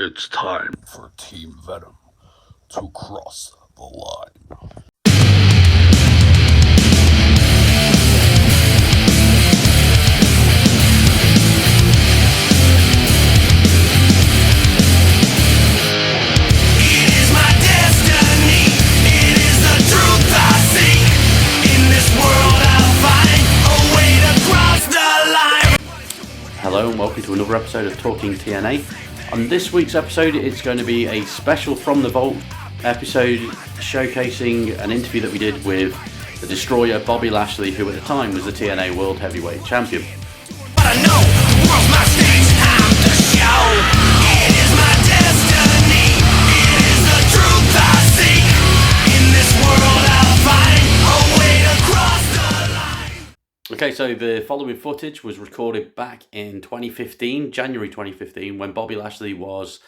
It's time for Team Venom to cross the line. Hello and welcome to another episode of Talking TNA. On this week's episode, it's going to be a special From the Vault episode showcasing an interview that we did with the Destroyer Bobby Lashley, who at the time was the TNA World Heavyweight Champion. Okay, so the following footage was recorded back in 2015, January 2015, when Bobby Lashley was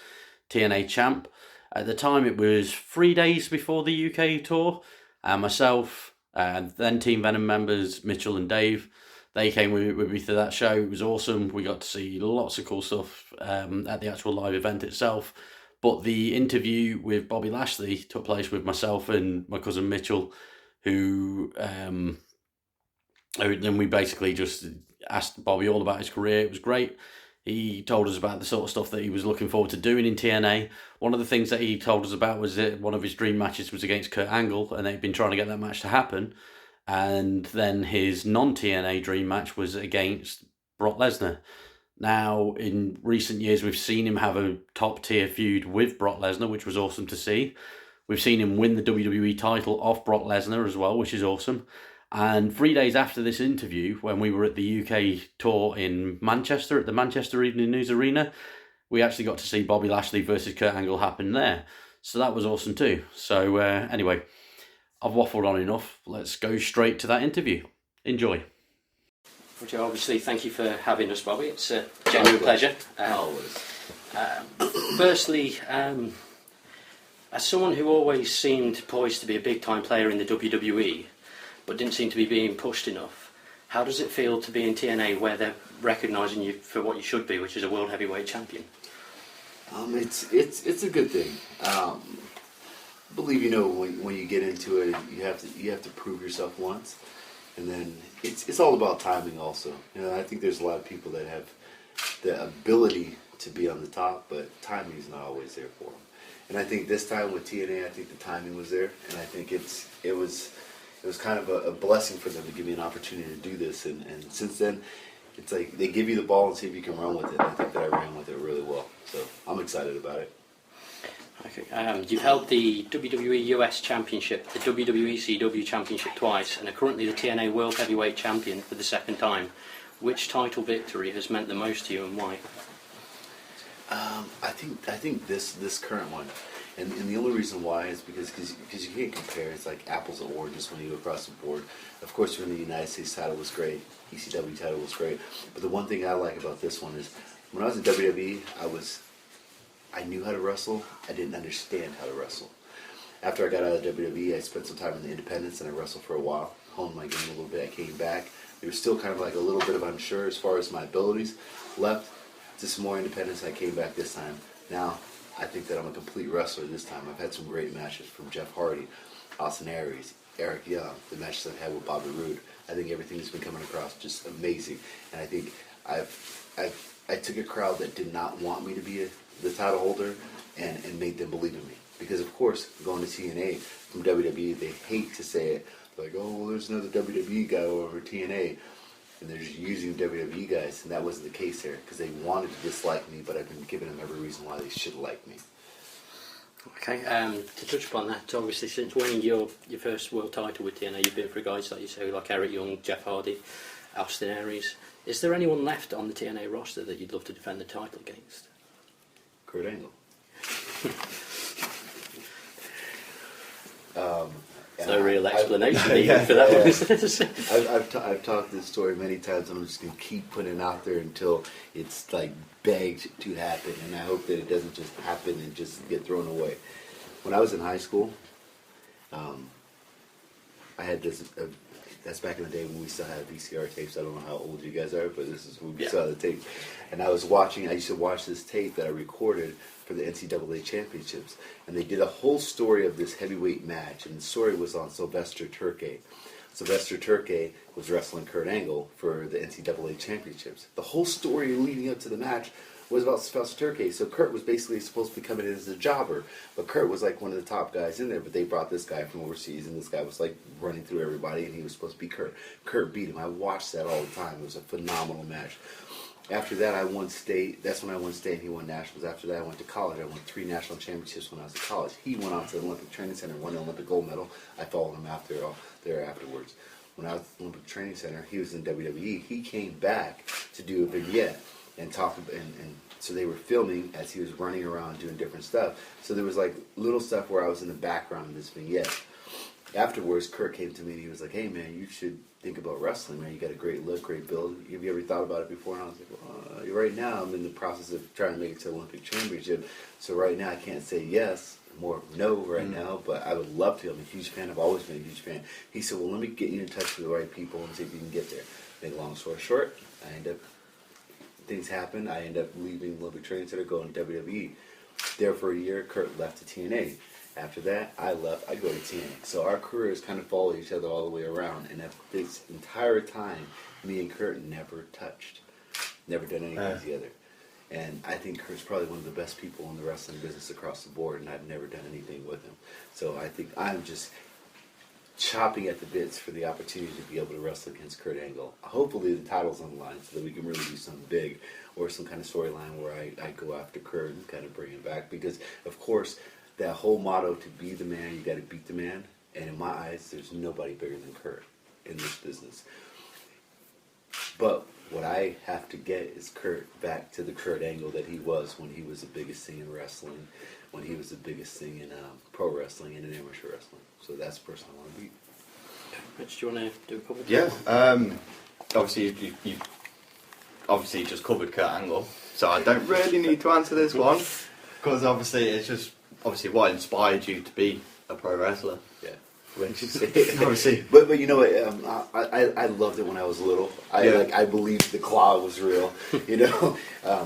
TNA champ. At the time, it was 3 days before the UK tour. Myself, and then Team Venom members, Mitchell and Dave, they came with me to that show. It was awesome. We got to see lots of cool stuff at the actual live event itself. But the interview with Bobby Lashley took place with myself and my cousin Mitchell, who... then we basically just asked Bobby all about his career. It was great. He told us about the sort of stuff that he was looking forward to doing in TNA. One of the things that he told us about was that one of his dream matches was against Kurt Angle, and they'd been trying to get that match to happen. And then his non-TNA dream match was against Brock Lesnar. Now, in recent years, we've seen him have a top-tier feud with Brock Lesnar, which was awesome to see. We've seen him win the WWE title off Brock Lesnar as well, which is awesome. And 3 days after this interview, when we were at the UK tour in Manchester, at the Manchester Evening News Arena, we actually got to see Bobby Lashley versus Kurt Angle happen there. So that was awesome too. So anyway, I've waffled on enough. Let's go straight to that interview. Enjoy. Well, obviously, thank you for having us, Bobby. It's a genuine pleasure. Always. Firstly, as someone who always seemed poised to be a big-time player in the WWE, but didn't seem to be being pushed enough, how does it feel to be in TNA where they're recognising you for what you should be, which is a World Heavyweight Champion? It's a good thing. I believe when you get into it, you have to prove yourself once, and then it's all about timing also. I think there's a lot of people that have the ability to be on the top, but timing is not always there for them. And I think this time with TNA, I think the timing was there, and I think it was kind of a blessing for them to give me an opportunity to do this. And since then, it's like they give you the ball and see if you can run with it. And I think that I ran with it really well. So I'm excited about it. Okay. You've held the WWE US Championship, the WWE CW Championship twice, and are currently the TNA World Heavyweight Champion for the second time. Which title victory has meant the most to you, and why? I think this current one. And the only reason why is because you can't compare. It's like apples and oranges when you go across the board. Of course, when the United States title was great, ECW title was great. But the one thing I like about this one is when I was in WWE, I knew how to wrestle. I didn't understand how to wrestle. After I got out of WWE, I spent some time in the independents and I wrestled for a while, honed my game a little bit. I came back. There was still kind of like a little bit of unsure as far as my abilities. Left to some more independence. I came back this time. Now, I think that I'm a complete wrestler this time. I've had some great matches from Jeff Hardy, Austin Aries, Eric Young, the matches I've had with Bobby Roode. I think everything's been coming across just amazing. And I think I took a crowd that did not want me to be the title holder and made them believe in me. Because, of course, going to TNA from WWE, they hate to say it. Like, oh, well, there's another WWE guy over TNA. And they're just using WWE guys, and that wasn't the case here, because they wanted to dislike me, but I've been giving them every reason why they should like me. Okay, to touch upon that, obviously since winning your first world title with TNA, you've been for guys like you say, like Eric Young, Jeff Hardy, Austin Aries. Is there anyone left on the TNA roster that you'd love to defend the title against? Kurt Angle. No real explanation even for that one, is there? I've talked this story many times, and I'm just going to keep putting it out there until it's like begged to happen, and I hope that it doesn't just happen and just get thrown away. When I was in high school, I had this that's back in the day when we still had VCR tapes. I don't know how old you guys are, but this is when we Yeah. saw the tape. And I used to watch this tape that I recorded for the NCAA championships. And they did a whole story of this heavyweight match. And the story was on Sylvester Turkey. Sylvester Turkey was wrestling Kurt Angle for the NCAA championships. The whole story leading up to the match was about Sylvester Turkey. So Kurt was basically supposed to be coming in as a jobber, but Kurt was like one of the top guys in there. But they brought this guy from overseas, and this guy was like running through everybody, and he was supposed to be Kurt. Kurt beat him. I watched that all the time. It was a phenomenal match. After that, I won state. That's when I won state, and he won nationals. After that, I went to college. I won 3 national championships when I was in college. He went on to the Olympic Training Center, won the Olympic gold medal. I followed him there afterwards. When I was at the Olympic Training Center, he was in WWE. He came back to do a vignette and talk and so they were filming as he was running around doing different stuff. So there was like little stuff where I was in the background of this vignette. Afterwards, Kurt came to me and he was like, "Hey man, you should think about wrestling, man. You got a great look, great build. Have you ever thought about it before?" And I was like, "Well, right now I'm in the process of trying to make it to the Olympic Championship. So right now I can't say yes, more no right now, but I would love to. I'm a huge fan. I've always been a huge fan." He said, "Well, let me get you in touch with the right people and see if you can get there." Make a long story short, things happen. I end up leaving the Olympic Training Center, going to WWE. There for a year, Kurt left to TNA. After that, I left, I go to TNA. So our careers kind of follow each other all the way around. And at this entire time, me and Kurt never touched. Never done anything together. And I think Kurt's probably one of the best people in the wrestling business across the board, and I've never done anything with him. So I think I'm just chopping at the bits for the opportunity to be able to wrestle against Kurt Angle. Hopefully the title's on the line so that we can really do something big, or some kind of storyline where I go after Kurt and kind of bring him back. Because, of course, that whole motto, to be the man, you got to beat the man. And in my eyes, there's nobody bigger than Kurt in this business. But what I have to get is Kurt back to the Kurt Angle that he was when he was the biggest thing in wrestling, when he was the biggest thing in pro wrestling and in amateur wrestling. So that's the person I want to beat. Rich, do you want to do a couple? Yeah. Obviously, you obviously just covered Kurt Angle, so I don't really need to answer this one because obviously it's just what inspired you to be a pro wrestler. Yeah. Obviously. But you know what? I loved it when I was little. I believed the claw was real. You know,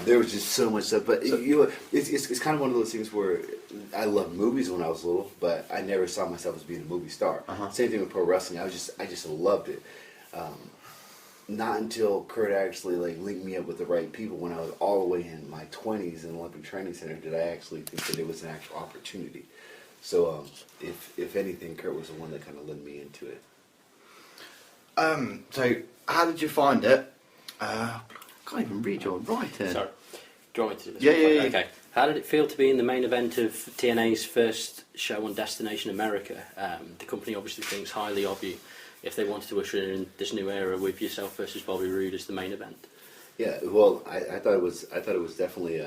there was just so much stuff. But it's kind of one of those things where I loved movies when I was little, but I never saw myself as being a movie star. Same thing with pro wrestling. I just loved it. Not until Kurt actually linked me up with the right people when I was all the way in my 20s in the Olympic Training Center did I actually think that it was an actual opportunity. So, if anything, Kurt was the one that kind of led me into it. So, how did you find it? I can't even read your writing. Sorry. Do you want me to do this? Yeah. Okay. How did it feel to be in the main event of TNA's first show on Destination America? The company obviously thinks highly of you if they wanted to usher in this new era with yourself versus Bobby Roode as the main event. Yeah, well, I thought it was definitely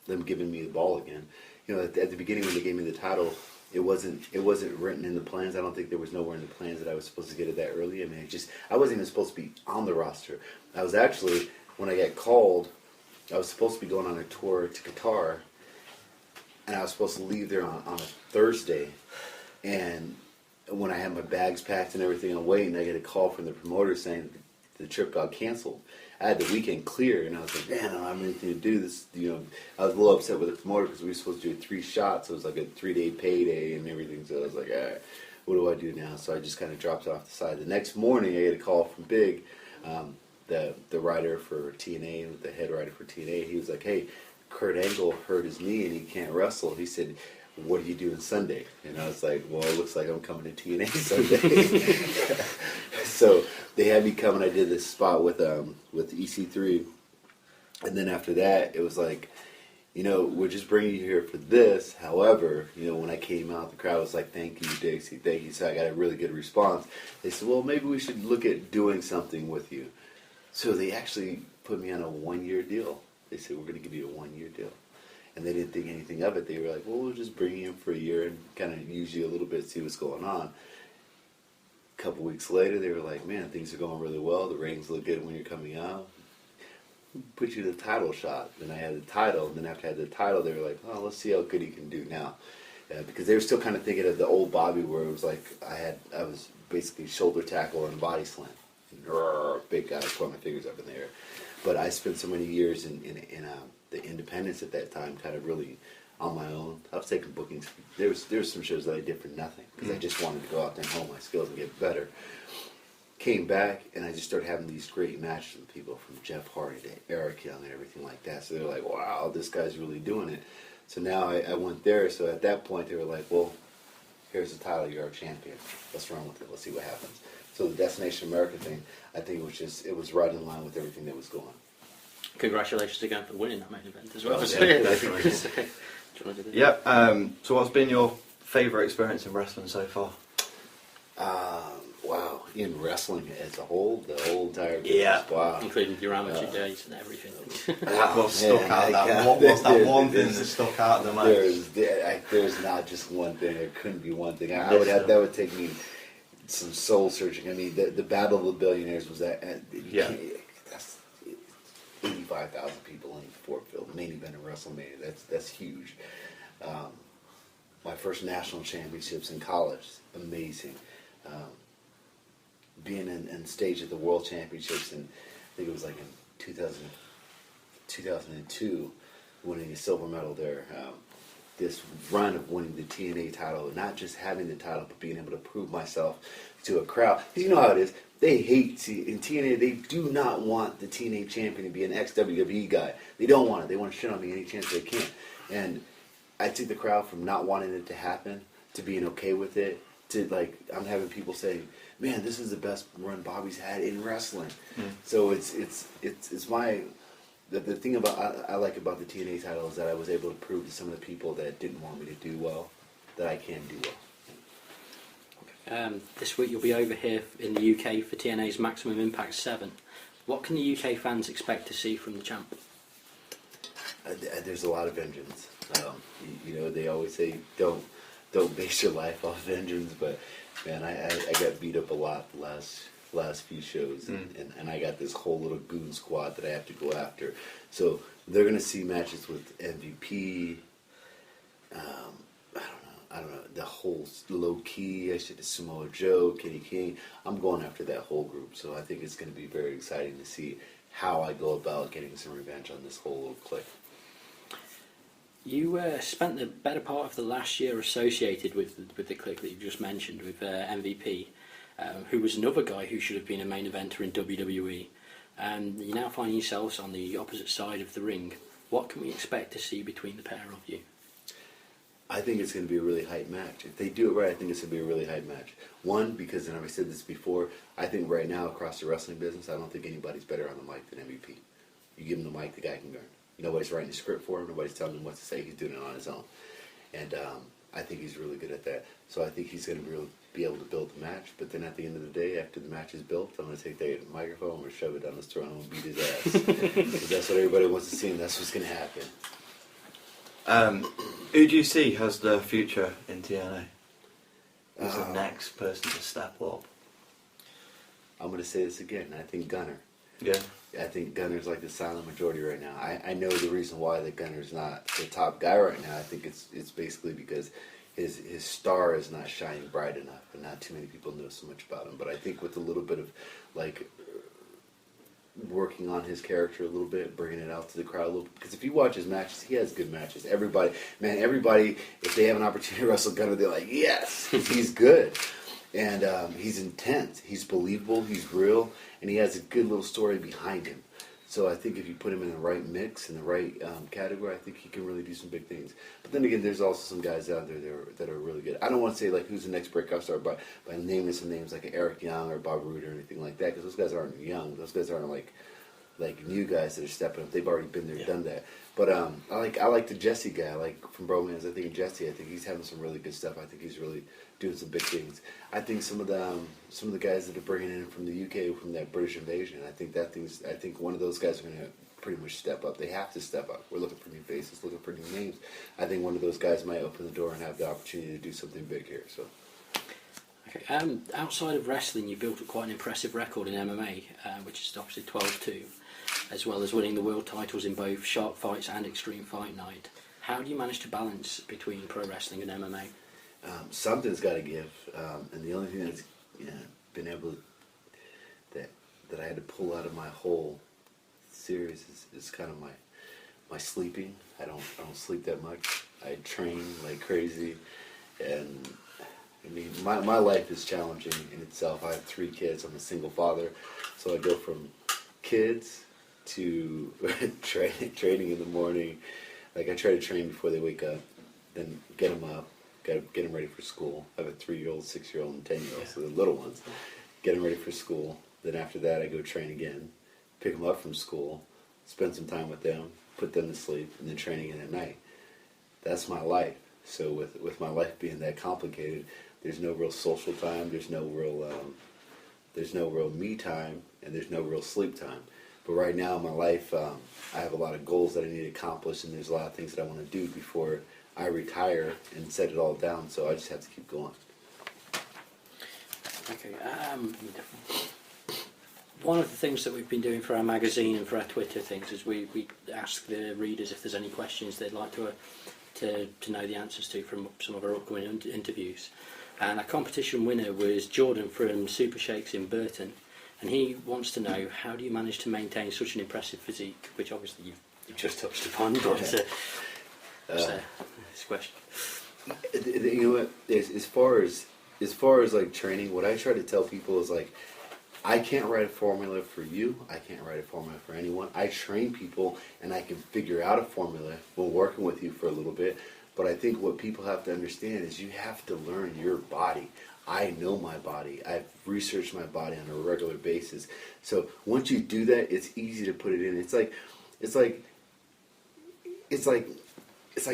them giving me the ball again. You know, at the beginning when they gave me the title, it wasn't written in the plans. I don't think there was nowhere in the plans that I was supposed to get it that early. I mean, I wasn't even supposed to be on the roster. I was actually, when I got called, I was supposed to be going on a tour to Qatar, and I was supposed to leave there on a Thursday. And when I had my bags packed and everything, I'm waiting. I get a call from the promoter saying the trip got canceled. I had the weekend clear, and I was like, man, I don't have anything to do. This, you know, I was a little upset with the promoter because we were supposed to do 3 shots. So it was like a 3-day payday and everything. So I was like, all right, what do I do now? So I just kind of dropped it off the side. The next morning, I get a call from Big, the writer for TNA, the head writer for TNA. He was like, hey, Kurt Angle hurt his knee and he can't wrestle. He said, what are you doing Sunday? And I was like, well, it looks like I'm coming to TNA Sunday. So they had me come and I did this spot with EC3. And then after that, it was like, you know, we're just bringing you here for this. However, you know, when I came out, the crowd was like, thank you, Dixie, thank you. So I got a really good response. They said, well, maybe we should look at doing something with you. So they actually put me on a 1-year deal. They said, we're going to give you a 1-year deal. And they didn't think anything of it. They were like, well, we'll just bring you in for a year and kind of use you a little bit, see what's going on. A couple weeks later, they were like, man, things are going really well. The ratings look good when you're coming out. Put you in the title shot. Then I had the title. And then after I had the title, they were like, oh, let's see how good he can do now. Because they were still kind of thinking of the old Bobby where it was like I was basically shoulder tackle and body slam. Big guy, point my fingers up in the air. But I spent so many years in the independents at that time, kind of really on my own. I was taking bookings. There was some shows that I did for nothing because I just wanted to go out there and hone my skills and get better. Came back and I just started having these great matches with people from Jeff Hardy to Eric Young and everything like that. So they're like, wow, this guy's really doing it. So now I went there. So at that point they were like, well, here's the title, you're our champion. Let's run with it. Let's see what happens. So the Destination America thing, I think it was right in line with everything that was going. Congratulations again for winning that main event as well. Yeah, definitely. So what's been your favourite experience in wrestling so far? Wow, in wrestling as a whole, the whole entire business, wow. Including your amateur days and everything. What stuck out? What's that one thing that stuck out the most? There's not just one thing. There couldn't be one thing. That would take me some soul searching. I mean, the Battle of the Billionaires was that. That's 85,000 people in Fort Field, main event of WrestleMania. That's huge. My first national championships in college, amazing. Being in stage at the World Championships, and I think it was like in 2002, winning a silver medal there. This run of winning the TNA title, not just having the title, but being able to prove myself to a crowd. Because you know how it is. They hate, in TNA, they do not want the TNA champion to be an ex-WWE guy. They don't want it. They want to shit on me any chance they can. And I took the crowd from not wanting it to happen to being okay with it, to like, I'm having people say, man, this is the best run Bobby's had in wrestling. So it's my... The thing I like about the TNA title is that I was able to prove to some of the people that didn't want me to do well that I can do well. This week you'll be over here in the UK for TNA's Maximum Impact 7. What can the UK fans expect to see from the champ? There's a lot of vengeance. They always say don't base your life off vengeance, but man, I got beat up a lot the last few shows, and I got this whole little goon squad that I have to go after. So they're gonna see matches with MVP. I don't know, the whole low key. I said Samoa Joe, Kenny King. I'm going after that whole group, so I think it's gonna be very exciting to see how I go about getting some revenge on this whole little clique. You spent the better part of the last year associated with the clique that you just mentioned, with MVP. Who was another guy who should have been a main eventer in WWE, and you now find yourselves on the opposite side of the ring. What can we expect to see between the pair of you? I think it's going to be a really hype match. If they do it right, I think it's going to be a really hype match. One, because, and I've said this before, I think right now across the wrestling business, I don't think anybody's better on the mic than MVP. You give him the mic, the guy can learn. Nobody's writing a script for him. Nobody's telling him what to say. He's doing it on his own. And I think he's really good at that. So I think he's going to be able to build the match. But then at the end of the day, after the match is built, I'm going to take the microphone, I'm going to shove it down his throat, and I'm going to beat his ass. Because that's what everybody wants to see, and that's what's going to happen. Who do you see has the future in TNA? Who's the next person to step up? I'm going to say this again. I think Gunner. Yeah. I think Gunner's like the silent majority right now. I know the reason why that Gunner's not the top guy right now. I think it's basically because his star is not shining bright enough, and not too many people know so much about him. But I think with a little bit of like working on his character a little bit, bringing it out to the crowd a little bit. Because if you watch his matches, he has good matches. Everybody, if they have an opportunity to wrestle Gunner, they're like, yes, he's good. And he's intense, he's believable, he's real, and he has a good little story behind him. So I think if you put him in the right mix, in the right category, I think he can really do some big things. But then again, there's also some guys out there that are really good. I don't want to say like who's the next breakout star by naming some names like Eric Young or Bob Roode or anything like that, because those guys aren't young. Those guys aren't like new guys that are stepping up. They've already been there, done that. But I like the Jesse guy. Like from Bromance, I think Jesse. I think he's having some really good stuff. I think he's really doing some big things. I think some of the guys that are bringing in from the UK, from that British invasion. I think one of those guys are going to pretty much step up. They have to step up. We're looking for new faces, looking for new names. I think one of those guys might open the door and have the opportunity to do something big here. So. Okay. Outside of wrestling, you built up quite an impressive record in MMA, which is obviously 12-2. As well as winning the world titles in both Shark Fights and Extreme Fight Night. How do you manage to balance between pro wrestling and MMA? Something's got to give, and the only thing that's been able to, that I had to pull out of my whole series is kind of my sleeping. I don't sleep that much. I train like crazy, and I mean my life is challenging in itself. I have 3 kids. I'm a single father, so I go from kids to training in the morning. Like I try to train before they wake up, then get them up, get them ready for school. I have a 3-year-old, 6-year-old, and 10-year-old, so they're little ones. Get them ready for school. Then after that, I go train again, pick them up from school, spend some time with them, put them to sleep, and then train again at night. That's my life. So with my life being that complicated, there's no real social time. There's no real me time, and there's no real sleep time. But right now in my life, I have a lot of goals that I need to accomplish, and there's a lot of things that I want to do before I retire and set it all down. So I just have to keep going. Okay. One of the things that we've been doing for our magazine and for our Twitter things is we ask the readers if there's any questions they'd like to know the answers to from some of our upcoming interviews. And our competition winner was Jordan from Super Shakes in Burton. And he wants to know, how do you manage to maintain such an impressive physique, which obviously you've just touched upon, but it's a question. You know what? As far as like training, what I try to tell people is like, I can't write a formula for you. I can't write a formula for anyone. I train people, and I can figure out a formula while working with you for a little bit. But I think what people have to understand is you have to learn your body. I know my body. I've researched my body on a regular basis. So once you do that, it's easy to put it in. It's like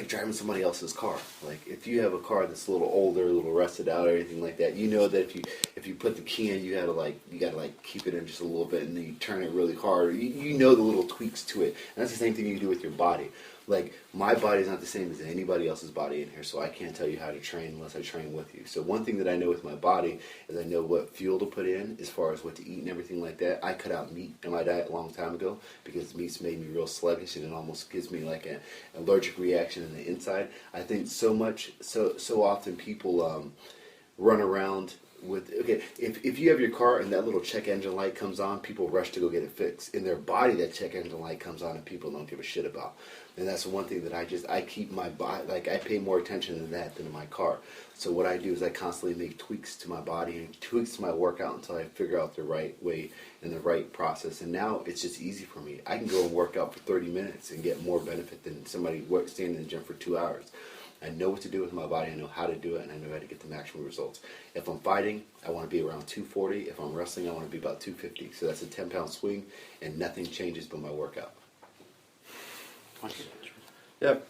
driving somebody else's car. Like if you have a car that's a little older, a little rusted out, or anything like that, you know that if you put the key in, you gotta keep it in just a little bit, and then you turn it really hard. You know the little tweaks to it. And that's the same thing you do with your body. Like my body's not the same as anybody else's body in here, so I can't tell you how to train unless I train with you. So one thing that I know with my body is I know what fuel to put in as far as what to eat and everything like that. I cut out meat in my diet a long time ago because meat's made me real sluggish, and it almost gives me like an allergic reaction in the inside. I think so often people run around with, okay, if you have your car and that little check engine light comes on, people rush to go get it fixed. In their body, that check engine light comes on and people don't give a shit about. And that's the one thing that I keep my body, like I pay more attention to that than to my car. So what I do is I constantly make tweaks to my body and tweaks to my workout until I figure out the right way and the right process. And now it's just easy for me. I can go and work out for 30 minutes and get more benefit than somebody standing in the gym for 2 hours. I know what to do with my body, I know how to do it, and I know how to get the maximum results. If I'm fighting, I want to be around 240. If I'm wrestling, I want to be about 250. So that's a 10-pound swing, and nothing changes but my workout. Yep.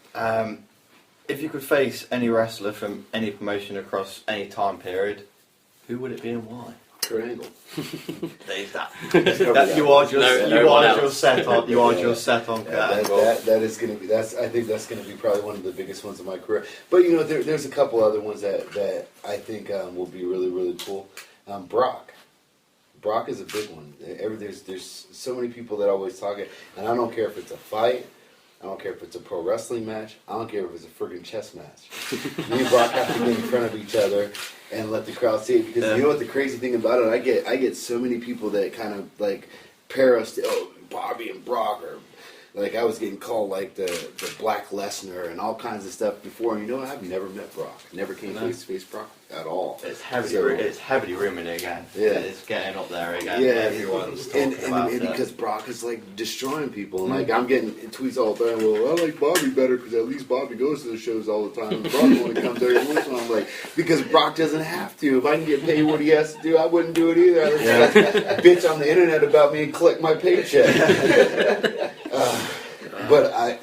If you could face any wrestler from any promotion across any time period, who would it be and why? Kurt Angle. There's that. You are just set on Kurt Angle. I think that's gonna be probably one of the biggest ones of my career. But you know, there's a couple other ones that I think will be really, really cool. Brock is a big one. There's so many people that always talk it, and I don't care if it's a fight. I don't care if it's a pro wrestling match. I don't care if it's a friggin' chess match. Me and Brock have to get in front of each other and let the crowd see it. Because you know what the crazy thing about it? I get so many people that kind of like pair us to Bobby and Brock, or like I was getting called like the Black Lesnar and all kinds of stuff before. And you know what? I've never met Brock. Never came face to face Brock at all. It's heavily rumored again. Yeah, it's getting up there again. Yeah, everyone's talking about it. Because Brock is like destroying people, and like I'm getting tweets all the time. Well, I like Bobby better because at least Bobby goes to the shows all the time. Brock only comes every once in a while. I'm like, because Brock doesn't have to. If I can get paid what he has to do, I wouldn't do it either. I'd just bitch on the internet about me and collect my paycheck. But I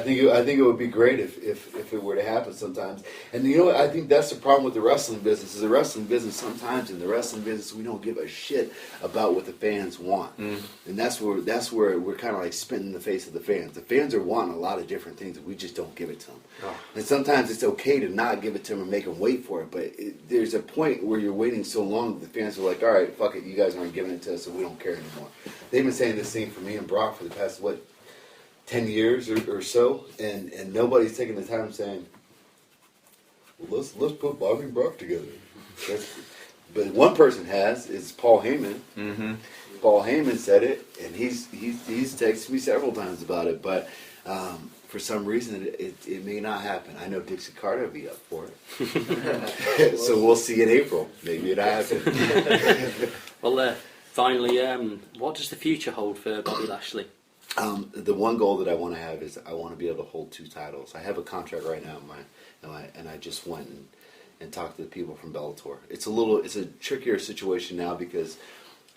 think it would be great if it were to happen sometimes. And you know what? I think that's the problem with the wrestling business. Is the wrestling business sometimes in the wrestling business we don't give a shit about what the fans want, and that's where we're kind of like spitting in the face of the fans. The fans are wanting a lot of different things, and we just don't give it to them. Oh. And sometimes it's okay to not give it to them and make them wait for it. But there's a point where you're waiting so long that the fans are like, all right, fuck it, you guys aren't giving it to us, so we don't care anymore. They've been saying this thing for me and Brock for the past 10 years or so, and nobody's taking the time saying, well, let's put Bobby and Brock together. But one person has is Paul Heyman. Mm-hmm. Paul Heyman said it, and he's texted me several times about it. But for some reason, it may not happen. I know Dixie Carter will be up for it, so we'll see in April. Maybe it happens. Well, finally, what does the future hold for Bobby Lashley? The one goal that I want to have is I want to be able to hold 2 titles. I have a contract right now, and I just went and talked to the people from Bellator. It's a trickier situation now because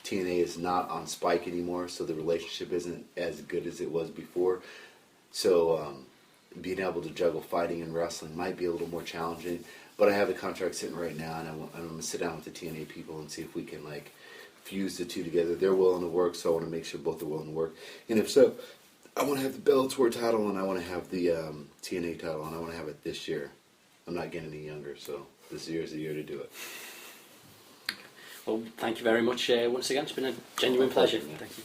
TNA is not on Spike anymore, so the relationship isn't as good as it was before. So being able to juggle fighting and wrestling might be a little more challenging. But I have a contract sitting right now, and I'm going to sit down with the TNA people and see if we can fuse the two together. They're willing to work, so I want to make sure both are willing to work. And if so, I want to have the Bellator title, and I want to have the TNA title, and I want to have it this year. I'm not getting any younger, so this year is the year to do it. Well, thank you very much once again. It's been a genuine pleasure. Thank you.